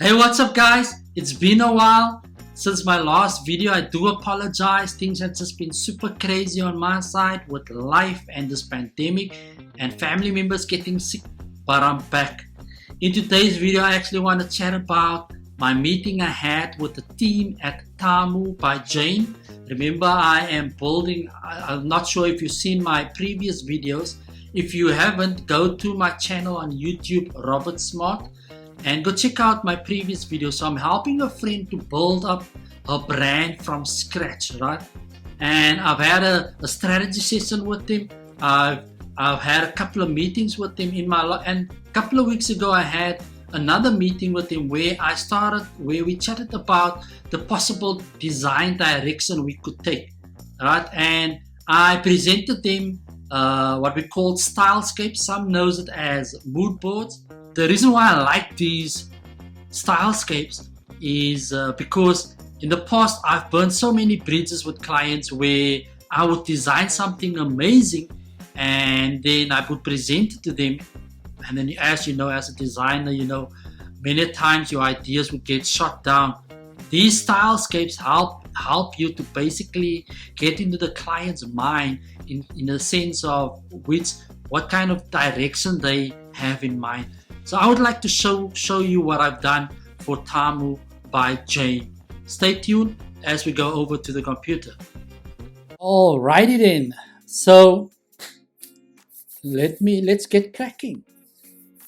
Hey, what's up, guys? It's been a while since my last video. I do apologize. Things have just been super crazy on my side with life and this pandemic and family members getting sick, but I'm back. In today's video, I actually want to chat about my meeting I had with the team at Tamu by Jane. Remember, I am building, I'm not sure if you've seen my previous videos. If you haven't, go to my channel on YouTube, Robert Smart, and go check out my previous video. So I'm helping a friend to build up her brand from scratch, right? And I've had a strategy session with him. I've had a couple of meetings with him in my life, and a couple of weeks ago I had another meeting with him where we chatted about the possible design direction we could take, right? And I presented him what we call Stylescapes. Some knows it as mood boards. The reason why I like these Stylescapes is because in the past I've burned so many bridges with clients where I would design something amazing and then I would present it to them, and then as you know, as a designer, many times your ideas would get shot down. These Stylescapes help you to basically get into the client's mind in a sense of what kind of direction they have in mind. So I would like to show you what I've done for Tamu by Jane. Stay tuned as we go over to the computer. Alrighty then. So let's get cracking.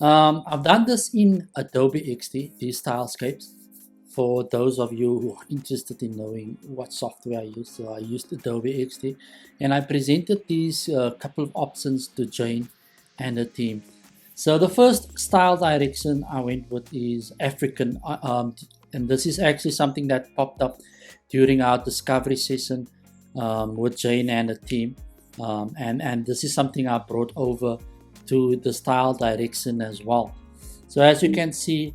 I've done this in Adobe XD, these Stylescapes. For those of you who are interested in knowing what software I use, so I used Adobe XD, and I presented these couple of options to Jane and her team. So the first style direction I went with is African, and this is actually something that popped up during our discovery session with Jane and the team, and this is something I brought over to the style direction as well. So as you can see,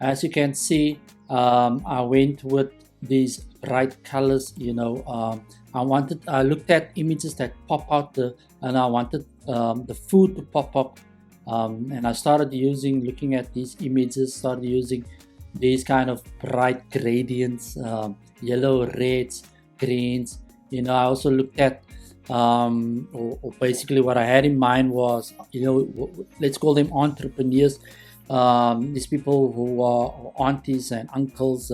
as you can see, I went with these bright colors. I looked at images that pop out and I wanted the food to pop up, and I started looking at these images, started using these kind of bright gradients, yellow, reds, greens. I also looked at or basically what I had in mind was, let's call them entrepreneurs, these people who are aunties and uncles,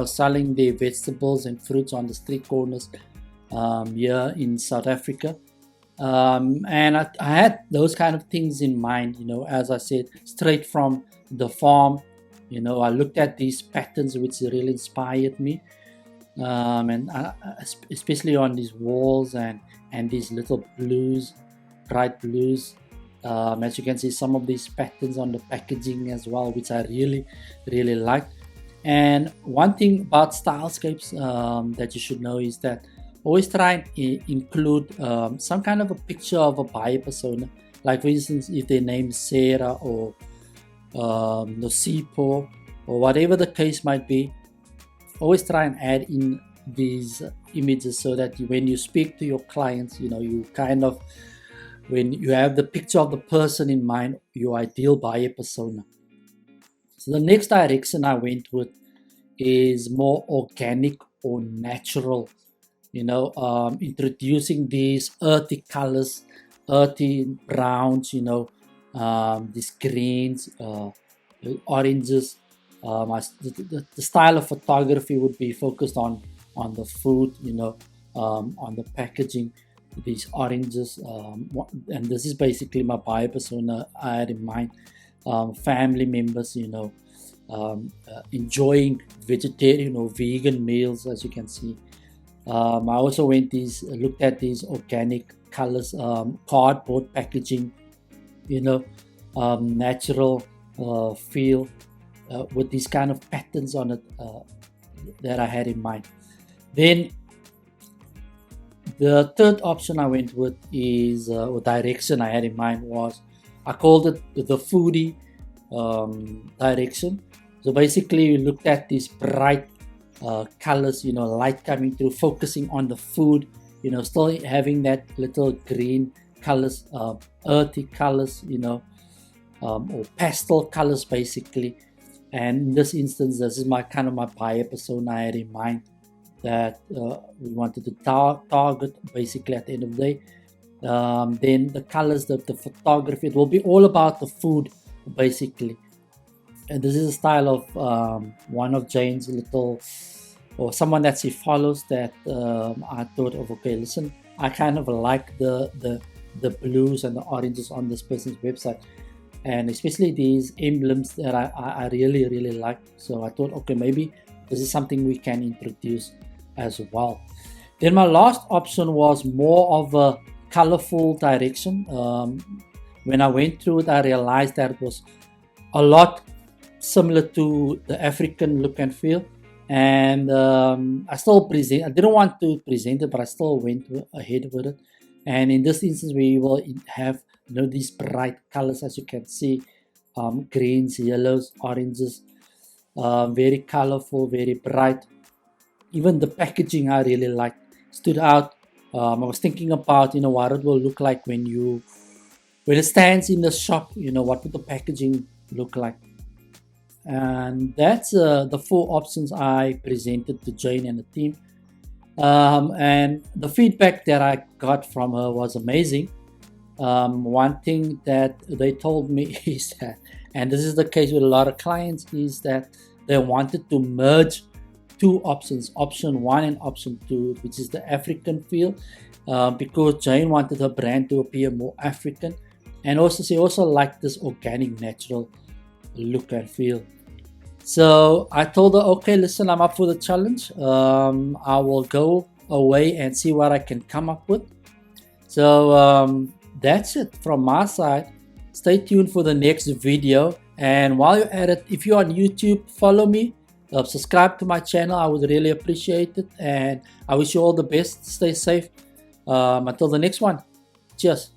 selling their vegetables and fruits on the street corners here in South Africa. And I had those kind of things in mind, as I said, straight from the farm. I looked at these patterns which really inspired me, and especially on these walls and these little blues, bright blues. As you can see, some of these patterns on the packaging as well, which I really liked. And one thing about Stylescapes that you should know is that always try and include some kind of a picture of a buyer persona. Like for instance, if their name is Sarah or Nosipo or whatever the case might be, always try and add in these images so that when you speak to your clients, you kind of, when you have the picture of the person in mind, your ideal buyer persona. So the next direction I went with is more organic or natural, introducing these earthy colors, earthy browns, these greens, oranges. The style of photography would be focused on the food, on the packaging, these oranges, and this is basically my buyer persona I had in mind. Family members, enjoying vegetarian or vegan meals, as you can see. I also looked at these organic colors, cardboard packaging, natural feel, with these kind of patterns on it that I had in mind. Then the third option I went with is, or direction I had in mind was, I called it the foodie direction. So basically, we looked at these bright colors, light coming through, focusing on the food, still having that little green colors, earthy colors, or pastel colors basically. And in this instance, this is my kind of my buyer persona I had in mind, that we wanted to target basically at the end of the day. Then the colors, the photography, it will be all about the food basically. And this is a style of one of Jane's little, or someone that she follows, that I thought of, okay, listen, I kind of like the blues and the oranges on this person's website, and especially these emblems that I really like. So I thought, okay, maybe this is something we can introduce as well. Then my last option was more of a colorful direction. When I went through it, I realized that it was a lot similar to the African look and feel, and I didn't want to present it, but I still went ahead with it. And in this instance, we will have, these bright colors, as you can see, greens, yellows, oranges, very colorful, very bright. Even the packaging I really liked, stood out. I was thinking about, what it will look like when it stands in the shop. What would the packaging look like? And that's the 4 options I presented to Jane and the team. And the feedback that I got from her was amazing. One thing that they told me is that, and this is the case with a lot of clients, is that they wanted to merge 2 options, option 1 and option 2, which is the African feel, because Jane wanted her brand to appear more African, and also she also liked this organic, natural look and feel. So I told her, okay, listen, I'm up for the challenge. I will go away and see what I can come up with. So that's it from my side. Stay tuned for the next video. And while you're at it, if you're on YouTube, follow me. Subscribe to my channel. I would really appreciate it. And I wish you all the best. Stay safe. Until the next one. Cheers.